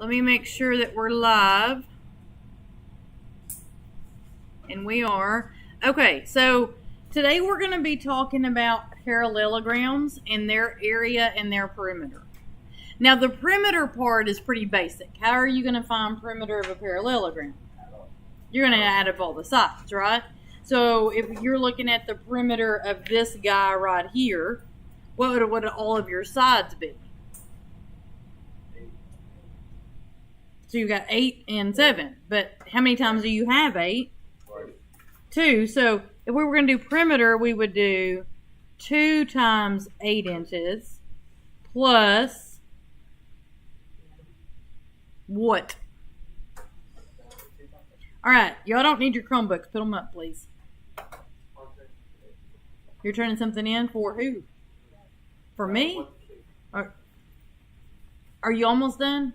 Let me make sure that we're live. And we are. Okay, so today we're going to be talking about parallelograms and their area and their perimeter. Now the perimeter part is pretty basic. How are you going to find perimeter of a parallelogram? You're going to add up all the sides, right? So if you're looking at the perimeter of this guy right here, what would all of your sides be? So you got 8 and 7. But how many times do you have 8? 2. So if we were going to do perimeter, we would do 2 times 8 inches plus what? All right, y'all don't need your Chromebooks. Put them up, please. You're turning something in for who? For me? Are you almost done?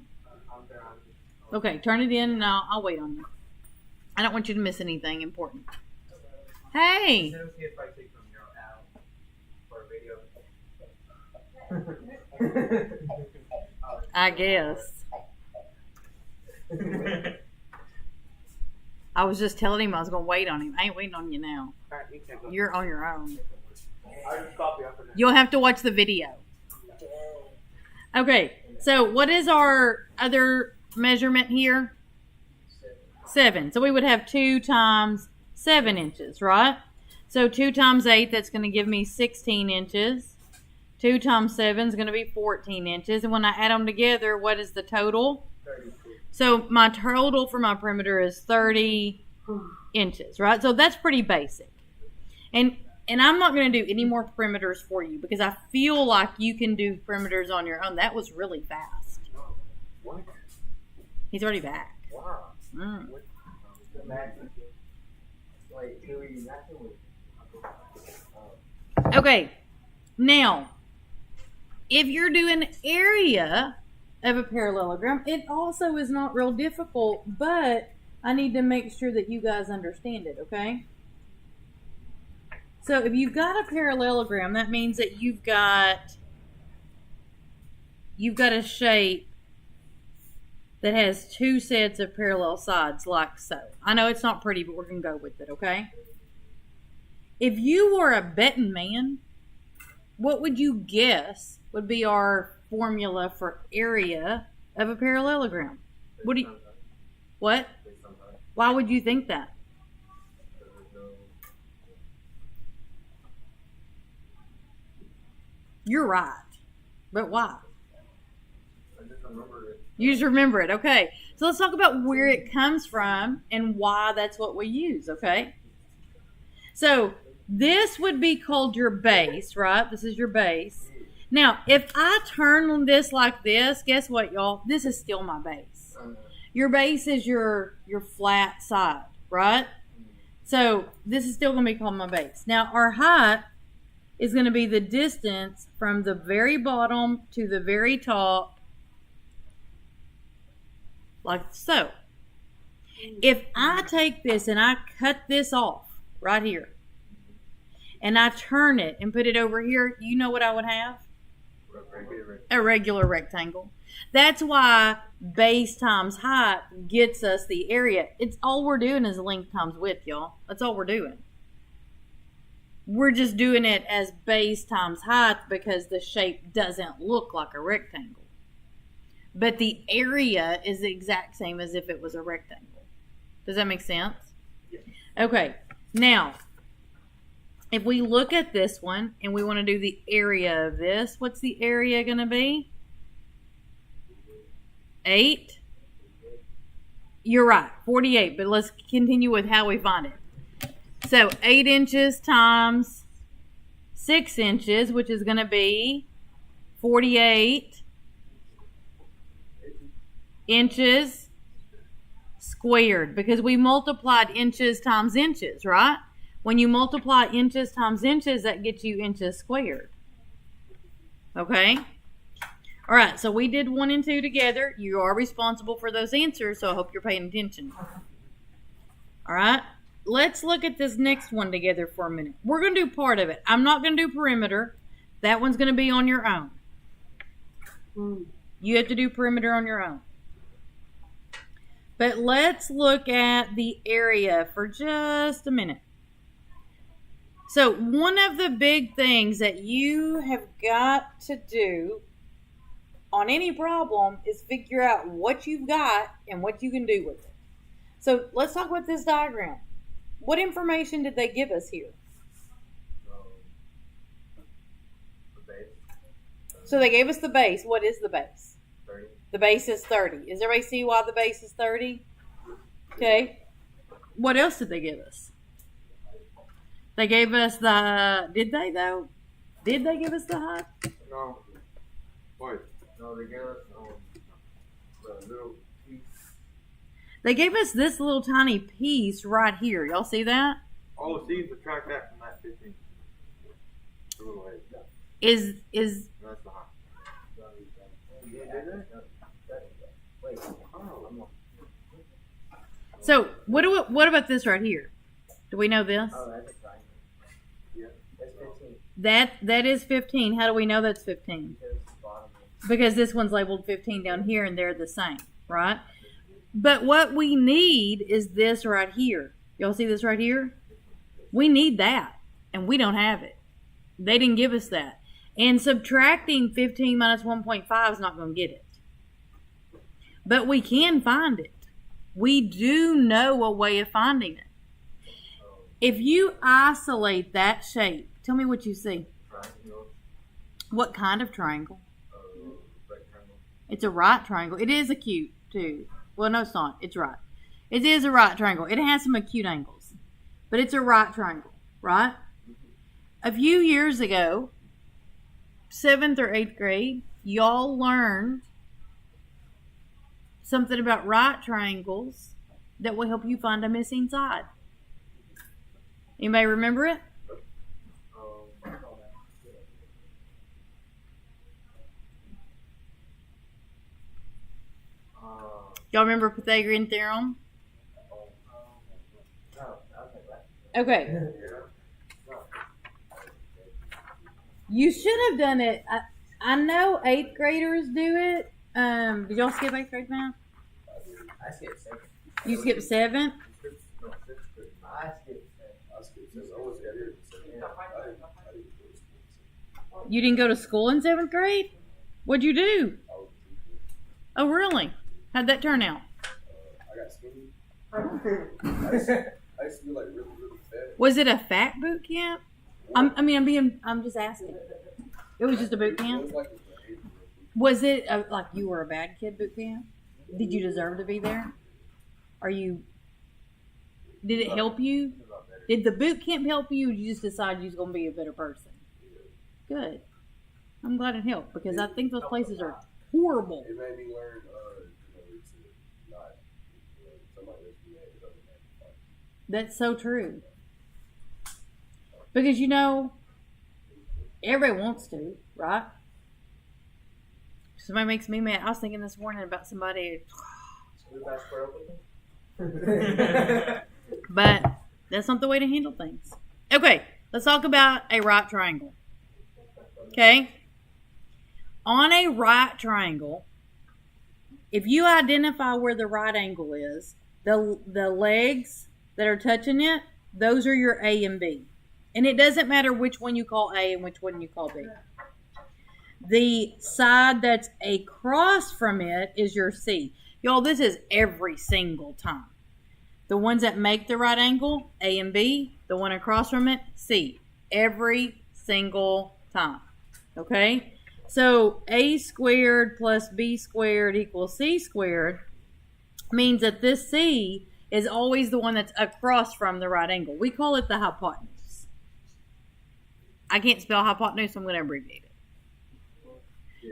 Okay, turn it in and I'll wait on you. I don't want you to miss anything important. Hey! I guess. I was just telling him I was going to wait on him. I ain't waiting on you now. You're on your own. You'll have to watch the video. Okay, so what is our other measurement here? 7. So we would have 2 times 7 inches, right? So 2 times 8, that's going to give me 16 inches. 2 times 7 is going to be 14 inches. And when I add them together, what is the total? 32. So my total for my perimeter is 30 inches, right? So that's pretty basic. And I'm not going to do any more perimeters for you because I feel like you can do perimeters on your own. That was really fast. What? He's already back. Wow. Mm. Okay, now, if you're doing area of a parallelogram, it also is not real difficult, but I need to make sure that you guys understand it, okay? So if you've got a parallelogram, that means that you've got a shape that has 2 sets of parallel sides like so. I know it's not pretty, but we're going to go with it, okay? If you were a betting man, what would you guess would be our formula for area of a parallelogram? What? Why would you think that? You're right. But why? You just remember it. Okay. So let's talk about where it comes from and why that's what we use, okay? So this would be called your base, right? This is your base. Now, if I turn this like this, guess what, y'all? This is still my base. Your base is your flat side, right? So this is still going to be called my base. Now, our height is going to be the distance from the very bottom to the very top, like so. If I take this and I cut this off right here, and I turn it and put it over here, you know what I would have? A regular rectangle. That's why base times height gets us the area. It's all we're doing is length times width, y'all. That's all we're doing. We're just doing it as base times height because the shape doesn't look like a rectangle. But the area is the exact same as if it was a rectangle. Does that make sense? Yeah. Okay. Now, if we look at this one and we want to do the area of this, what's the area going to be? 8? You're right, 48. But let's continue with how we find it. So 8 inches times 6 inches, which is going to be 48 inches squared, because we multiplied inches times inches, right? When you multiply inches times inches, that gets you inches squared. Okay? All right, so we did 1 and 2 together. You are responsible for those answers, so I hope you're paying attention. All right? Let's look at this next one together for a minute. We're going to do part of it. I'm not going to do perimeter. That one's going to be on your own. You have to do perimeter on your own. But let's look at the area for just a minute. So one of the big things that you have got to do on any problem is figure out what you've got and what you can do with it. So let's talk about this diagram. What information did they give us here? The base. So they gave us the base. What is the base? 30. The base is 30. Does everybody see why the base is 30? Okay. What else did they give us? They gave us the... Did they, though? Did they give us the height? No. Wait. No, they gave us the little piece. They gave us this little tiny piece right here. Y'all see that? Oh, see, subtract that from that 15. A little ways. Is That's the height. So what about this right here? Do we know this? Oh, that's a triangle. Yeah. That's 15. That is 15. How do we know that's 15? Because the bottom is Because this one's labeled 15 down here and they're the same, right? But what we need is this right here. Y'all see this right here? We need that, and we don't have it. They didn't give us that. And subtracting 15 minus 1.5 is not going to get it. But we can find it. We do know a way of finding it. If you isolate that shape, tell me what you see. Triangle. What kind of triangle? Rectangle. It's a right triangle. It is acute, too. Well, no, it's not. It's right. It is a right triangle. It has some acute angles. But it's a right triangle, right? A few years ago, 7th or 8th grade, y'all learned something about right triangles that will help you find a missing side. Anybody remember it? Y'all remember Pythagorean Theorem? Okay. You should have done it. I know 8th graders do it. Did y'all skip 8th grade now? I skipped 7. You skipped 7th? I skipped 7. You didn't go to school in 7th grade? What'd you do? Oh, really? How'd that turn out? I got skinny. I used to be like really, really fat. Was it a fat boot camp? I'm just asking. It was just a boot It camp? was like a behavioral boot Was it like you were a bad kid boot camp? Did you deserve to be there? Did it help you? Did the boot camp help you, or did you just decide you was going to be a better person? Good. I'm glad it helped, because I think those places are horrible. It made me learn, to not, somebody that's mad, it doesn't matter. That's so true. Because, everybody wants to, right? Somebody makes me mad. I was thinking this morning about somebody, but that's not the way to handle things. Okay, let's talk about a right triangle. Okay? On a right triangle, if you identify where the right angle is, the legs that are touching it, those are your A and B. And it doesn't matter which one you call A and which one you call B. The side that's across from it is your C. Y'all, this is every single time. The ones that make the right angle, A and B. The one across from it, C. Every single time. Okay? So A squared plus B squared equals C squared means that this C is always the one that's across from the right angle. We call it the hypotenuse. I can't spell hypotenuse, so I'm going to abbreviate it.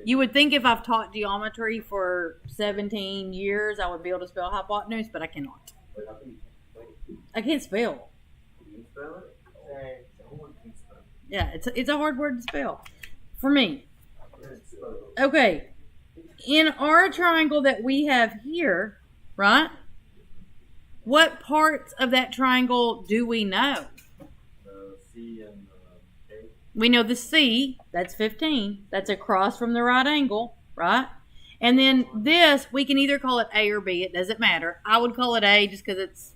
You would think if I've taught geometry for 17 years, I would be able to spell hypotenuse, but I cannot. I can't spell. Yeah, it's a hard word to spell for me. Okay, in our triangle that we have here, right? What parts of that triangle do we know? The C and the A. We know the C, that's 15. That's across from the right angle, right? And then this, we can either call it A or B. It doesn't matter. I would call it A just because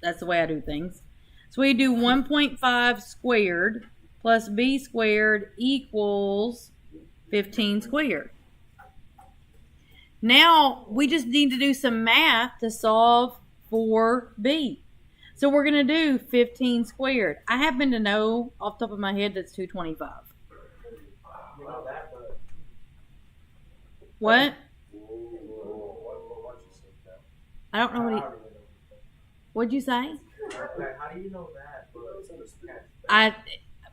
that's the way I do things. So we do 1.5 squared plus B squared equals 15 squared. Now, we just need to do some math to solve for B. So we're going to do 15 squared. I happen to know off the top of my head that's 225. You know that, but What? Watch yourself now. I don't know how what do he... you know? What'd you say? Like, how do you know that? But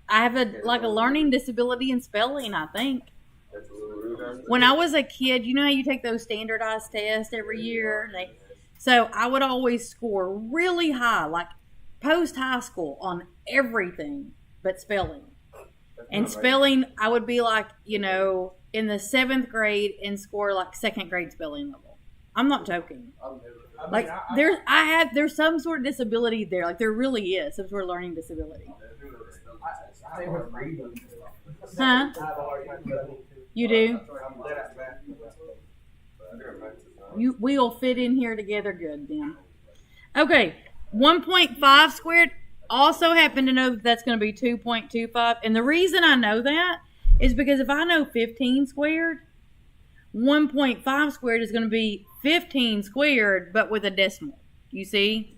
I have a learning disability in spelling, I think. That's a little rude. When I was a kid, you know how you take those standardized tests every year? So I would always score really high, like post-high school on everything but spelling. And spelling, I would be like, in the 7th grade and score like 2nd grade spelling level. I'm not joking. Like there's some sort of disability there. Like there really is some sort of learning disability. I think with reading. Huh? I have a hard time reading. You do? I'm good at math. We'll fit in here together good then. Okay, 1.5 squared. Also happen to know that's going to be 2.25. And the reason I know that is because if I know 15 squared, 1.5 squared is going to be 15 squared, but with a decimal. You see?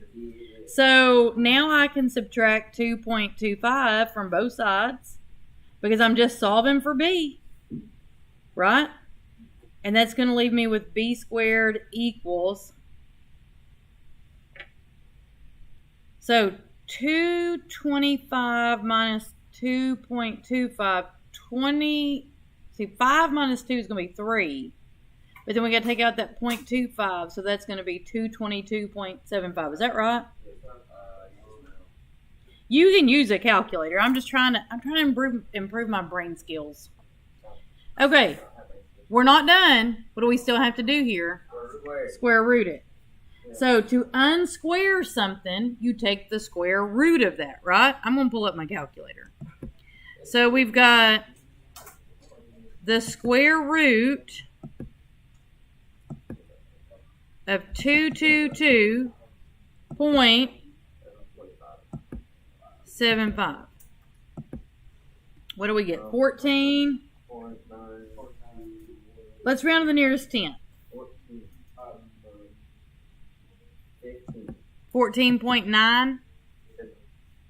So now I can subtract 2.25 from both sides because I'm just solving for B. Right? And that's going to leave me with B squared equals. So 225 minus 2.25, 20. See, 5 minus 2 is going to be 3. But then we got to take out that 0.25, so that's going to be 222.75. Is that right? You can use a calculator. I'm trying to improve my brain skills. Okay. We're not done. What do we still have to do here? Square root it. So to unsquare something, you take the square root of that, right? I'm going to pull up my calculator. So we've got the square root of 222.75. What do we get? 14. Let's round to the nearest 10. 14.9.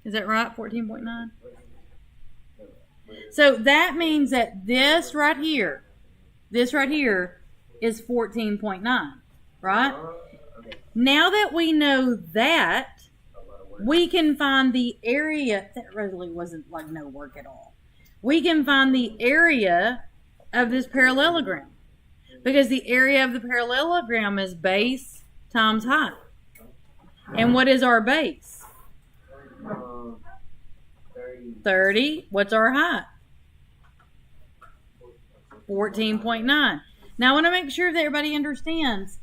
Is that right? 14.9? So that means that this right here is 14.9, right? Now that we know that, we can find the area. That really wasn't like no work at all. We can find the area of this parallelogram. Because the area of the parallelogram is base times height. And what is our base? 30. What's our height? 14.9. Now I want to make sure that everybody understands.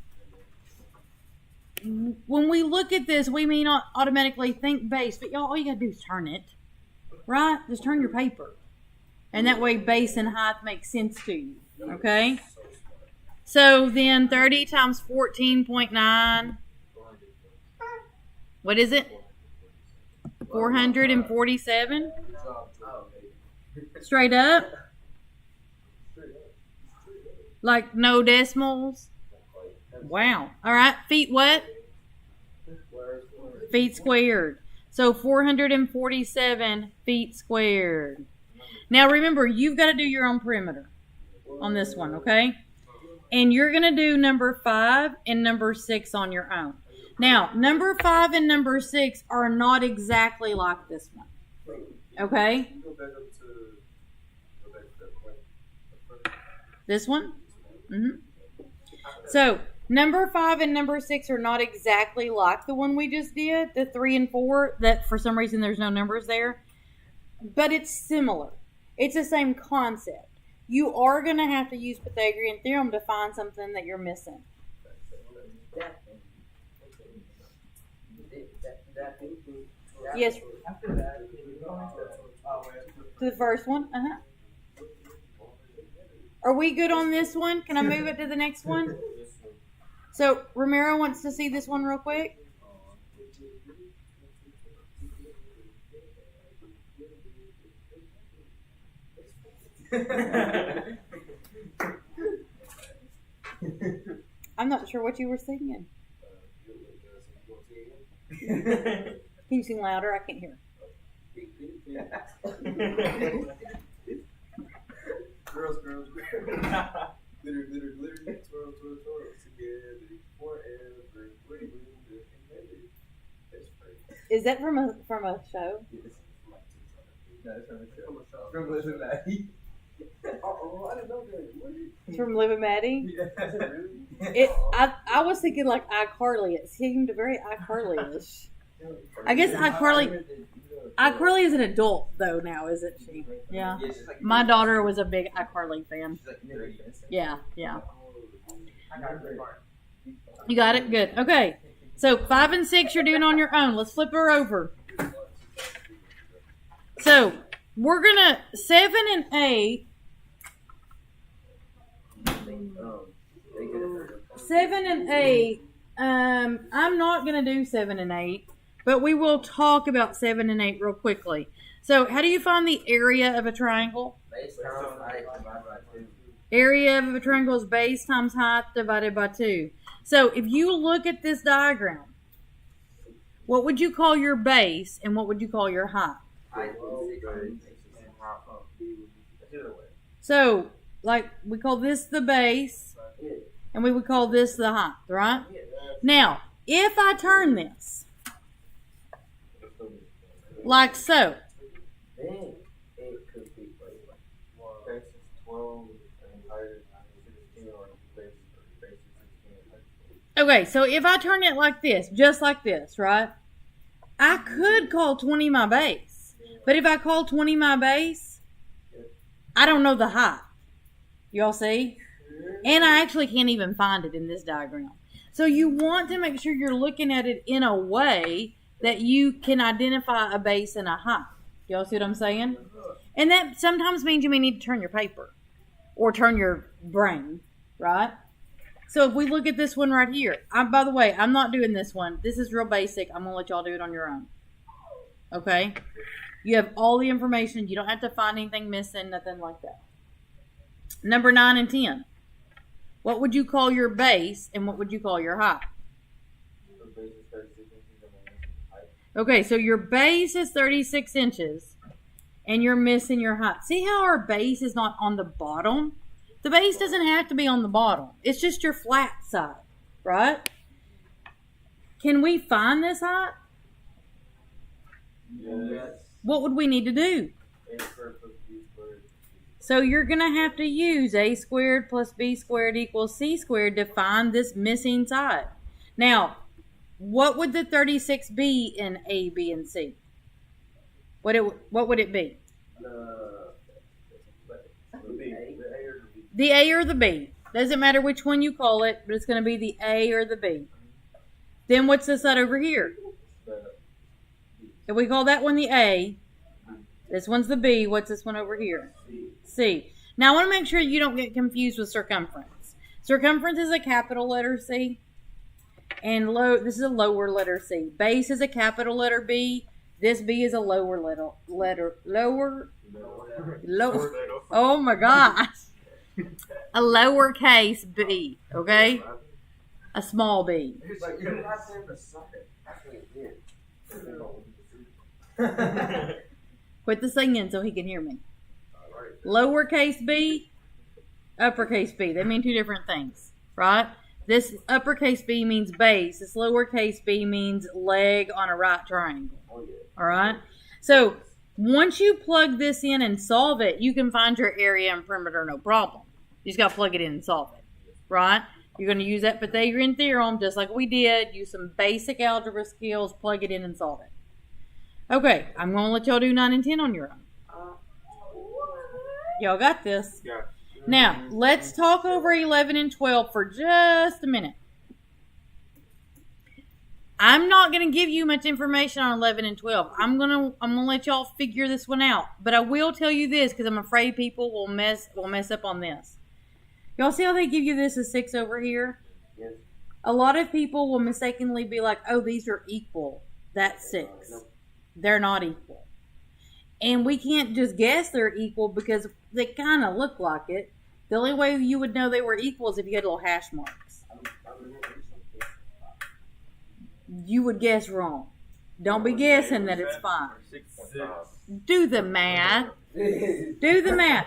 When we look at this, we may not automatically think base, but all you got to do is turn it. Right? Just turn your paper. And that way base and height makes sense to you. Okay? So then 30 times 14.9. What is it? 447? Straight up? Like no decimals? Wow. All right. Feet what? Feet squared. So 447 feet squared. Now remember, you've got to do your own perimeter on this one, okay? And you're going to do number 5 and number 6 on your own. Now, number 5 and number 6 are not exactly like this one. Okay? This one? Mm-hmm. So, number 5 and number 6 are not exactly like the one we just did, the 3 and 4, that for some reason there's no numbers there. But it's similar. It's the same concept. You are going to have to use Pythagorean Theorem to find something that you're missing. Yes. To the first one? Uh-huh. Are we good on this one? Can I move it to the next one? So, Romero wants to see this one real quick. I'm not sure what you were singing. Can you sing louder? I can't hear. Girls, girls, girls. Glitter, glitter, glitter. Twirl, twirl, twirl. Together forever. Wait, that's great. Is that from a show? From Lizard Maddie. Oh, I didn't know that. What is It's from Liv and Maddie. it? I was thinking like iCarly. It seemed very iCarly-ish. I guess iCarly is an adult though now, isn't she? Yeah. My daughter was a big iCarly fan. Yeah, yeah. You got it? Good. Okay. So 5 and 6 you're doing on your own. Let's flip her over. So we're gonna 7 and 8. 7 and 8. I'm not gonna do 7 and 8, but we will talk about 7 and 8 real quickly. So how do you find the area of a triangle? Base times height divided by 2. Area of a triangle is base times height divided by 2. So if you look at this diagram, what would you call your base and what would you call your height? Height is 6 and half of the other way. So, like, we call this the base, and we would call this the height, right? Now, if I turn this, like so, Then it could be Base is 12 and height is 16, or base is 16 and height is 12. okay, so if I turn it like this, just like this, right? I could call 20 my base, but if I call 20 my base, I don't know the height. Y'all see? And I actually can't even find it in this diagram. So you want to make sure you're looking at it in a way that you can identify a base and a height. Y'all see what I'm saying? And that sometimes means you may need to turn your paper or turn your brain, right? So if we look at this one right here, by the way, I'm not doing this one. This is real basic. I'm going to let y'all do it on your own. Okay? You have all the information. You don't have to find anything missing, nothing like that. Number 9 and 10. What would you call your base and what would you call your height? The base is 36 inches and the height. Okay, so your base is 36 inches and you're missing your height. See how our base is not on the bottom? The base doesn't have to be on the bottom. It's just your flat side, right? Can we find this height? Yes. What would we need to do? A squared plus B squared. So you're going to have to use a squared plus b squared equals c squared to find this missing side. Now, what would the 36 be in A, B, and C? What would it be? The A or the B. Doesn't matter which one you call it, but it's going to be the A or the B. Then what's this side over here? If we call that one the A, this one's the B, what's this one over here? C. Now I want to make sure you don't get confused with circumference. Circumference is a capital letter C, and this is a lower letter C. Base is a capital letter B. This B is a lower lower. Oh my gosh. A lowercase b, okay? A small b. Quit the singing so he can hear me. Lowercase b, uppercase b. They mean two different things, right? This uppercase b means base. This lowercase b means leg on a right triangle. All right? So once you plug this in and solve it, you can find your area and perimeter no problem. You just got to plug it in and solve it, right? You're going to use that Pythagorean Theorem just like we did. Use some basic algebra skills, plug it in and solve it. Okay, I'm going to let y'all do 9 and 10 on your own. Y'all got this. Yeah. Now, let's talk over 11 and 12 for just a minute. I'm not going to give you much information on 11 and 12. I'm going to let y'all figure this one out. But I will tell you this because I'm afraid people will mess up on this. Y'all see how they give you this as 6 over here? Yes. A lot of people will mistakenly be like, oh, these are equal. That's 6. They're not equal. And we can't just guess they're equal because they kind of look like it. The only way you would know they were equal is if you had little hash marks. You would guess wrong. Don't be guessing that it's 5. 6.5. Do the math. Do the math.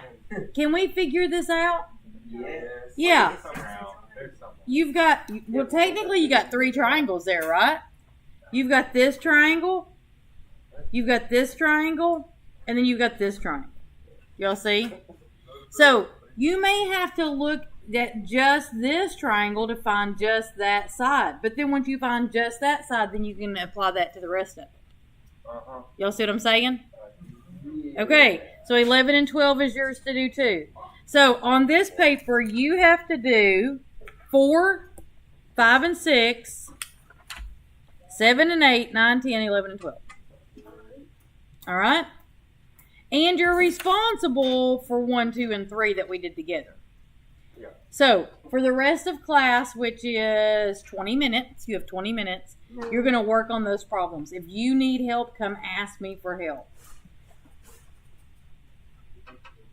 Can we figure this out? Yes. Yeah. Somehow. There's something. You've got, well, technically you got 3 triangles there, right? You've got this triangle, you've got this triangle, and then you've got this triangle. Y'all see? So, you may have to look at just this triangle to find just that side. But then once you find just that side, then you can apply that to the rest of it. Uh-huh. Y'all see what I'm saying? Okay, so 11 and 12 is yours to do too. So on this paper, you have to do 4, 5, and 6, 7 and 8, 9, 10, 11, and 12. All right? And you're responsible for 1, 2, and 3 that we did together. Yeah. So for the rest of class, which is 20 minutes, you have 20 minutes, you're going to work on those problems. If you need help, come ask me for help.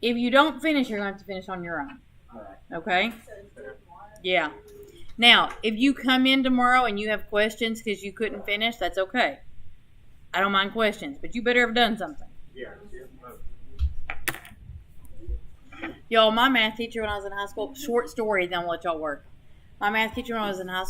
If you don't finish, you're going to have to finish on your own. Okay? Yeah. Now, if you come in tomorrow and you have questions because you couldn't finish, that's okay. I don't mind questions, but you better have done something. Yeah. Y'all, my math teacher when I was in high school, short story, then I'll let y'all work. My math teacher when I was in high school,